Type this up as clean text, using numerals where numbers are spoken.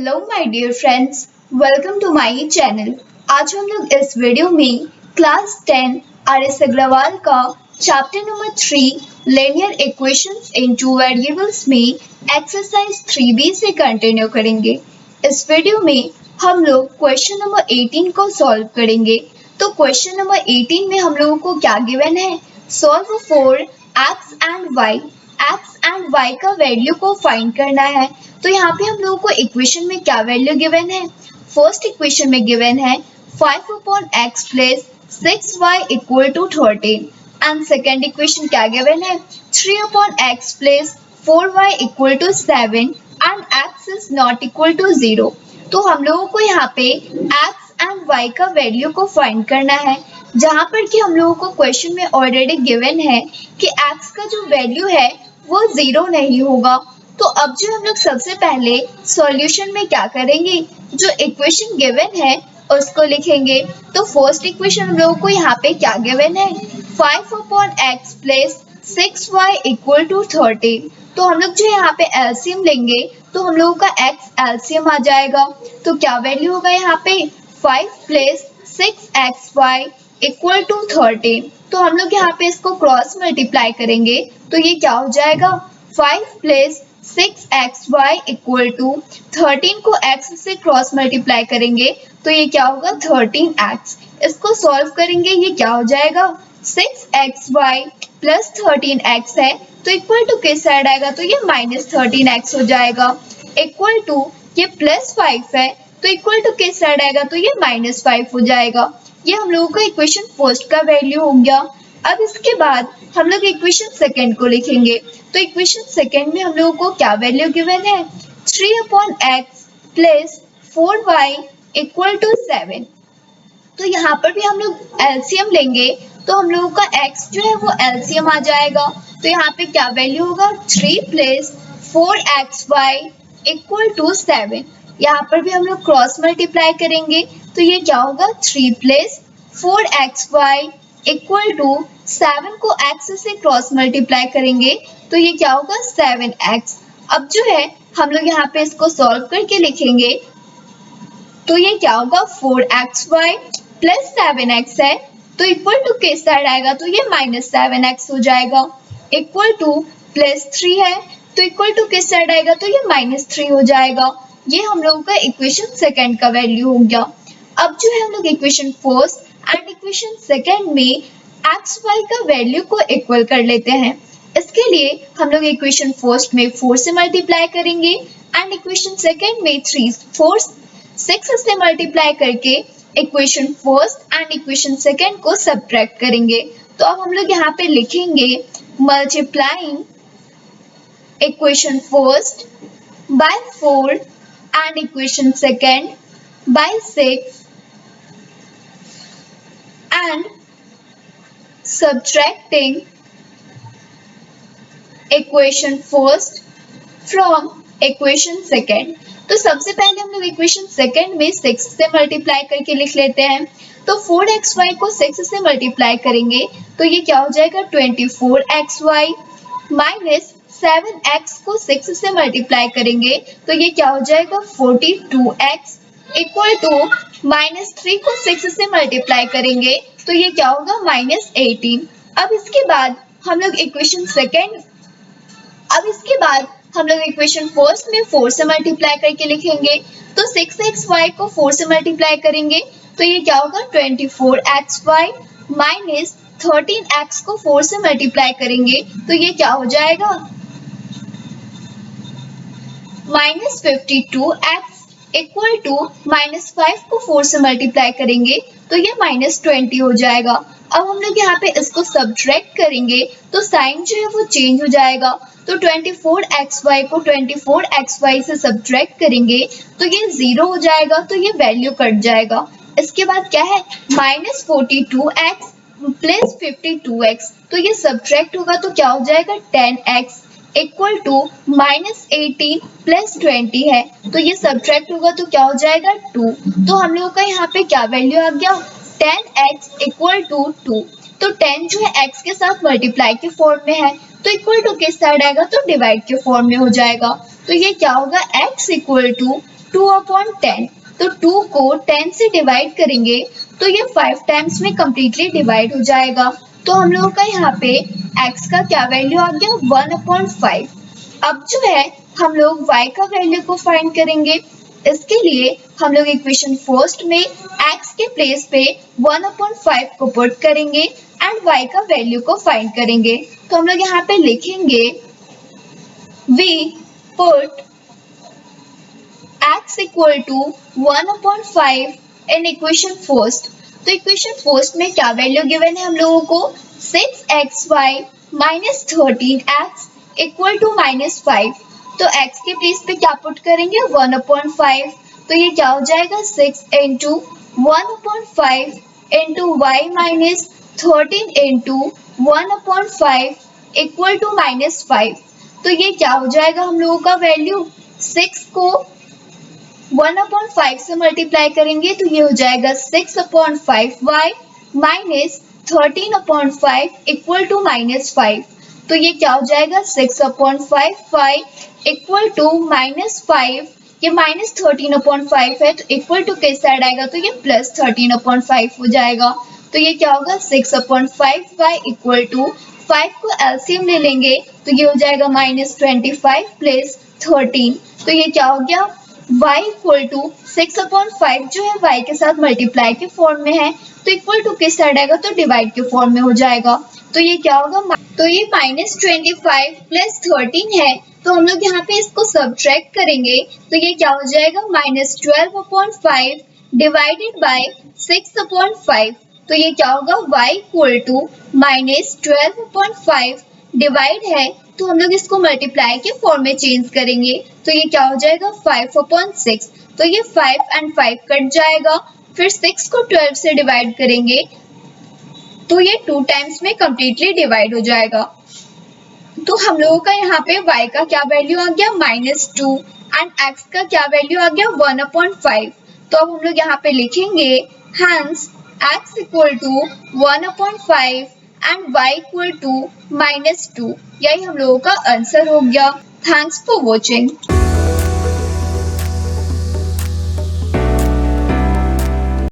Hello my dear friends, welcome to my channel. आज हम लोग इस वीडियो में क्लास 10 आर.एस. अग्रवाल का चैप्टर नंबर 3 लीनियर इक्वेशंस इन टू वेरिएबल्स में एक्सरसाइज 3B से कंटिन्यू करेंगे। इस वीडियो में हम लोग क्वेश्चन नंबर 18 को सॉल्व करेंगे। तो क्वेश्चन नंबर 18 में हम लोगों को क्या गिवन है? Solve for x and y. X and y का वैल्यू को फाइंड करना है। तो यहाँ पे हम लोगों को इक्वेशन में क्या वैल्यू गिवन है? फर्स्ट इक्वेशन में गिवन है 5/x plus 6y equal to 13 and second equation क्या गिवन है? 3/x plus 4y equal to 7 and x is not equal to 0। तो हम लोगों को यहाँ पे x एंड y का वैल्यू को फाइंड करना है, जहाँ पर कि हम लोगों को क्वेश्चन में ऑलरेडी गिवन है कि x का जो वैल्यू है वो 0 नहीं होगा। तो अब जो हम लोग सबसे पहले सॉल्यूशन में क्या करेंगे, जो इक्वेशन गिवन है उसको लिखेंगे। तो फर्स्ट इक्वेशन हम लोगों को यहाँ पे क्या गिवन है? 5/x plus 6y equal to 13। तो हम लोग जो यहाँ पे एलसीएम लेंगे तो हम लोगों का x एलसीएम आ जाएगा। तो क्या वैल्यू होगा यहाँ पे? 5 प्लस 6xy इक्वल टू 13। तो हम लोग यहाँ पे इसको क्रॉस मल्टीप्लाई करेंगे तो ये क्या हो जाएगा? 5 प्लस 6xy इक्वल टू 13 को x से क्रॉस मल्टीप्लाई करेंगे तो ये क्या होगा? 13x। इसको सॉल्व करेंगे, ये क्या हो जाएगा? 6xy प्लस 13x है तो इक्वल टू किस साइड आएगा? तो ये माइनस 13x हो जाएगा। इक्वल टू ये प्लस 5 है तो इक्वल टू किस साइड आएगा? तो ये माइनस 5 हो जाएगा। ये हम लोगों का इक्वेशन फर्स्ट का वैल्यू हो गया। अब इसके बाद हम लोग इक्वेशन सेकंड को लिखेंगे। तो इक्वेशन सेकंड में हम लोगों को क्या वैल्यू गिवन है? 3/x plus 4y equal to 7। तो यहाँ पर भी हम लोग एलसीएम लेंगे तो हम लोगों का x जो है वो एलसीएम आ जाएगा। तो यहाँ पे क्या वैल्यू होगा? 3 प्लस 4xy इक्वल टू 7। यहाँ पर भी हम लोग क्रॉस मल्टीप्लाई करेंगे तो ये क्या होगा? 3 प्लस 4xy इक्वल टू 7 को x से क्रॉस मल्टीप्लाई करेंगे तो ये क्या होगा? 7x। अब जो है हम लोग यहाँ पे इसको सॉल्व करके लिखेंगे तो ये क्या होगा? 4xy प्लस 7x है तो इक्वल टू किस साइड आएगा? तो ये माइनस 7x हो जाएगा। इक्वल टू प्लस 3 है तो इक्वल टू किस साइड आएगा? तो ये माइनस 3 हो जाएगा। ये हम लोगों का इक्वेशन सेकंड का वैल्यू हो गया। अब जो है हम लोग equation first and equation second में एक्स वाई का वैल्यू को इक्वल कर लेते हैं। इसके लिए हम लोग इक्वेशन फर्स्ट में 4 से मल्टीप्लाई करेंगे एंड इक्वेशन सेकंड में 6 से मल्टीप्लाई करके equation first and equation second को सब्ट्रैक्ट करेंगे। तो अब हम लोग यहाँ पे लिखेंगे multiplying equation first by 4 and equation second by 6 and subtracting equation first from equation second। तो सबसे पहले हम लोग इक्वेशन सेकंड में 6 से मल्टीप्लाई करके लिख लेते हैं। तो 4xy को 6 से मल्टीप्लाई करेंगे तो ये क्या हो जाएगा? 24xy माइनस 7x को 6 से मल्टीप्लाई करेंगे तो ये क्या हो जाएगा? 42x इक्वल टू माइनस 3 को 6 से मल्टीप्लाई करेंगे तो ये क्या होगा? माइनस 18। अब इसके बाद हम लोग इक्वेशन फर्स्ट में 4 से मल्टीप्लाई करके लिखेंगे। तो 6xy को 4 से मल्टीप्लाई करेंगे तो ये क्या होगा? 24xy माइनस 13x को 4 से मल्टीप्लाई करेंगे तो ये क्या हो जाएगा? Minus 52x equal to minus 5 को 4 से मल्टीप्लाई करेंगे तो ये माइनस 20 हो जाएगा। अब हम लोग यहाँ पे इसको सब्ट्रैक्ट करेंगे तो साइन जो है वो चेंज हो जाएगा। तो 24xy को 24xy से सब्ट्रैक्ट करेंगे तो ये 0 हो जाएगा, तो ये वैल्यू कट जाएगा। इसके बाद क्या है? माइनस 42x प्लस 52x, तो ये सब्ट्रैक्ट होगा तो क्या हो जाएगा? 10x equal to minus 18 plus 20 है तो ये सब्ट्रैक्ट होगा तो क्या हो जाएगा? 2। तो हम लोगों का यहाँ पे क्या वैल्यू आ गया? 10x equal to 2। तो 10 जो है x के साथ मल्टीप्लाई के फॉर्म में है तो इक्वल टू किस साइड आएगा? तो डिवाइड के फॉर्म में हो जाएगा। तो ये क्या होगा? x equal to 2/10। तो 2 को 10 से डिवाइड करेंगे तो ये 5 टाइम्स में कम्प्लीटली डिवाइड हो जाएगा। तो हम लोगों का यहाँ पे x का क्या वैल्यू आ गया, 1/5। अब जो है हम लोग y का वैल्यू को फाइंड करेंगे। इसके लिए हम लोग इक्वेशन फर्स्ट में x के प्लेस पे 1/5 को पुट करेंगे एंड y का वैल्यू को फाइंड करेंगे। तो हम लोग यहाँ पे लिखेंगे we put x equal to 1/5 in equation first। तो इक्वेशन फर्स्ट में क्या वैल्यू गिवन है हम लोगों को, 6xy minus 13x equal to -5। तो x के प्लेस पे क्या पुट करेंगे, 1/5। तो ये क्या हो जाएगा, 6 into 1/5 into y minus 13 into 1/5 equal to -5। तो ये क्या हो जाएगा हम लोगों का वैल्यू, 6 को 1/5 से मल्टीप्लाई करेंगे तो ये हो जाएगा 6/5y माइनस 13/5 इक्वल टू -5। तो ये क्या हो जाएगा, 6/5y इक्वल टू -5। ये -13/5 है तो इक्वल टू किस साइड आएगा, तो ये +13/5 हो जाएगा। तो ये क्या होगा, 6/5y इक्वल टू 5 को एलसीएम ले लेंगे तो ये हो जाएगा -25 प्लस 13। तो ये क्या हो गया, y इक्वल टू 6/5 जो है y के साथ मल्टीप्लाई के फॉर्म में है तो इक्वल टू किस साइड आएगा, तो डिवाइड के फॉर्म में हो जाएगा। तो ये क्या होगा, तो ये -25 प्लस 13 है तो हम लोग यहाँ पे इसको सब्ट्रैक्ट करेंगे तो ये क्या हो जाएगा, -12/5 डिवाइडेड बाय 6/5। तो ये क्या होगा, y इक्वल टू -12/5 डिवाइड है तो हम लोग इसको मल्टीप्लाई के फॉर्म में चेंज करेंगे तो ये क्या हो जाएगा, 5/6। तो ये 5 एंड 5 कट जाएगा, फिर 6 को 12 से डिवाइड करेंगे तो ये 2 टाइम्स में कम्प्लीटली डिवाइड हो जाएगा। तो हम लोगों का यहाँ पे y का क्या वैल्यू आ गया, -2 एंड x का क्या वैल्यू आ गया, 1/5। तो अब हम लोग यहाँ पे लिखेंगे hence x equal to 1/5 and y equal to -2। यही हम लोगों का आंसर हो गया। Thanks for watching.